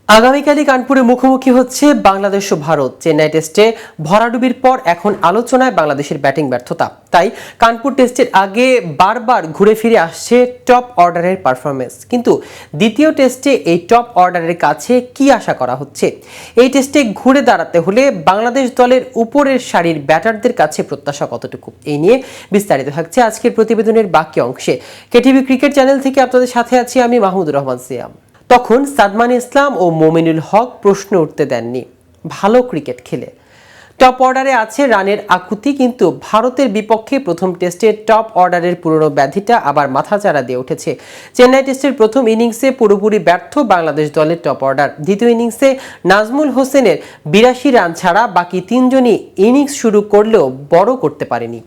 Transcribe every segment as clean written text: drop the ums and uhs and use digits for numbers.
আগামীকালই কানপুরে মুখোমুখি হচ্ছে বাংলাদেশ ও ভারত। চেন্নাই টেস্টে ভরাডুবির পর এখন আলোচনায় বাংলাদেশের ব্যাটিং ব্যর্থতা। তাই কানপুর টেস্টের আগে বারবার ঘুরে ফিরে আসছে টপ অর্ডারের পারফরমেন্স। কিন্তু দ্বিতীয় টেস্টে এই টপ অর্ডারের কাছে কি আশা করা হচ্ছে? এই টেস্টে ঘুরে দাঁড়াতে হলে বাংলাদেশ দলের উপরের সারির ব্যাটারদের কাছে প্রত্যাশা কতটুকু, এই নিয়ে বিস্তারিত থাকছে আজকের প্রতিবেদনের বাকি অংশে। কেটিভি ক্রিকেট চ্যানেল থেকে আপনাদের সাথে আছি আমি মাহমুদুর রহমান সিয়াম। তখন সাদমান ইসলাম ও মোমিনুল হক প্রশ্ন উঠতে দেননি। ভালো ক্রিকেট খেলে টপ অর্ডারে আছে রানের আকুতি, কিন্তু ভারতের বিপক্ষে প্রথম টেস্টে টপ অর্ডারের পুরনো ব্যাধিটা আবার মাথাচাড়া দিয়ে উঠেছে। চেন্নাই টেস্টের প্রথম ইনিংসে পুরোপুরি ব্যর্থ বাংলাদেশ দলের টপ অর্ডার। দ্বিতীয় ইনিংসে নাজমুল হোসেনের 82 রান ছাড়া বাকি তিনজনই ইনিংস শুরু করলেও বড় করতে পারেনি।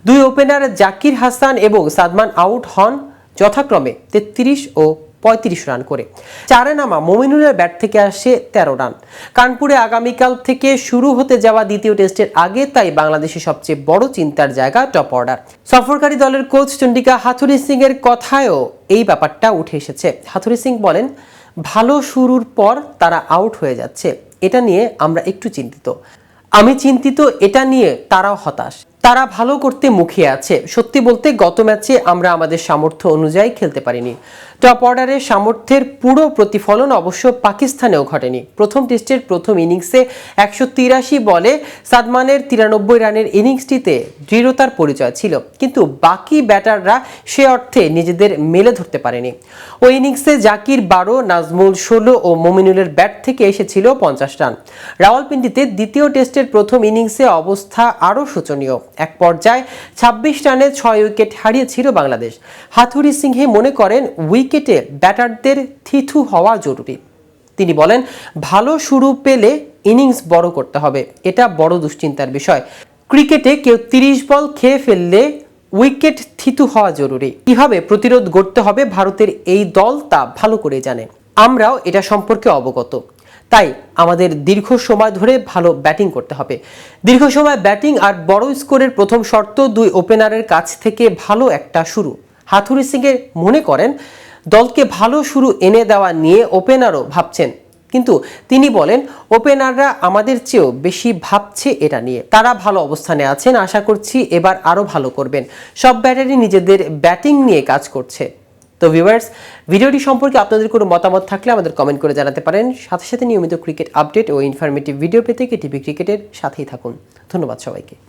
দুই ওপেনার জাকির হাসান এবং সাদমান আউট হন যথাক্রমে 33 ও 35 রান করে। চারে নামা মোমিনুলের ব্যাট থেকে আসে 13 রান। কানপুরে আগামীকাল থেকে শুরু হতে যাওয়া দ্বিতীয় টেস্টের আগে তাই বাংলাদেশের সবচেয়ে বড় চিন্তার জায়গা টপ অর্ডার। সফরকারী দলের কোচ চন্ডিকা হাথুরুসিং সিং এর কথায়ও এই ব্যাপারটা উঠে এসেছে। হাথুরুসিং সিং বলেন, ভালো শুরুর পর তারা আউট হয়ে যাচ্ছে, এটা নিয়ে আমরা একটু চিন্তিত। আমি চিন্তিত এটা নিয়ে, তারাও হতাশ। তারা ভালো করতে মুখিয়ে আছে। সত্যি বলতে গত ম্যাচে আমরা আমাদের সামর্থ্য অনুযায়ী খেলতে পারিনি। টপ অর্ডারের সামর্থ্যের পুরো প্রতিফলন অবশ্য পাকিস্তানেও ঘটেনি। প্রথম টেস্টের প্রথম ইনিংসে 183 বলে সাদমানের 93 রানের ইনিংসটিতে দৃঢ়তার পরিচয় ছিল, কিন্তু বাকি ব্যাটাররা সে অর্থে নিজেদের মেলে ধরতে পারেনি। ওই ইনিংসে জাকির 12, নাজমুল 16 ও মোমিনুলের ব্যাট থেকে এসেছিল 50 রান। রাওয়ালপিন্ডিতে দ্বিতীয় টেস্টের প্রথম ইনিংসে অবস্থা আরও শোচনীয়। এক পর্যায়ে 26 রানে 6 উইকেট হারিয়েছিল বাংলাদেশ। হাথুরুসিং মনে করেন উইকেটে ব্যাটারদের থিথু হওয়া জরুরি। তিনি বলেন, ভালো শুরু পেলে ইনিংস বড় করতে হবে, এটা বড় দুশ্চিন্তার বিষয়। ক্রিকেটে কেউ 30 বল খেয়ে ফেললে উইকেট থিতু হওয়া জরুরি। কিভাবে প্রতিরোধ গড়তে হবে ভারতের এই দল তা ভালো করে জানে, আমরাও এটা সম্পর্কে অবগত। তাই আমাদের দীর্ঘ সময় ধরে ভালো ব্যাটিং করতে হবে। দীর্ঘ সময় ব্যাটিং আর বড় স্কোরের প্রথম শর্ত দুই ওপেনারের কাছ থেকে ভালো একটা শুরু। হাথুরুসিং মনে করেন দলকে ভালো শুরু এনে দেওয়া নিয়ে ওপেনারও ভাবছেন, কিন্তু তিনি বলেন ওপেনাররা আমাদের চেয়েও বেশি ভাবছে এটা নিয়ে। তারা ভালো অবস্থানে আছেন, আশা করছি এবার আরো ভালো করবেন। সব ব্যাটারই নিজেদের ব্যাটিং নিয়ে কাজ করছে। তো ভিউয়ার্স, ভিডিওটি সম্পর্কে আপনাদের কোনো মতামত থাকলে আমাদের কমেন্ট করে জানাতে পারেন। সাথে সাথে নিয়মিত ক্রিকেট আপডেট ও ইনফরমেটিভ ভিডিও পেতে কেটিভি ক্রিকেটের সাথেই থাকুন। ধন্যবাদ সবাইকে।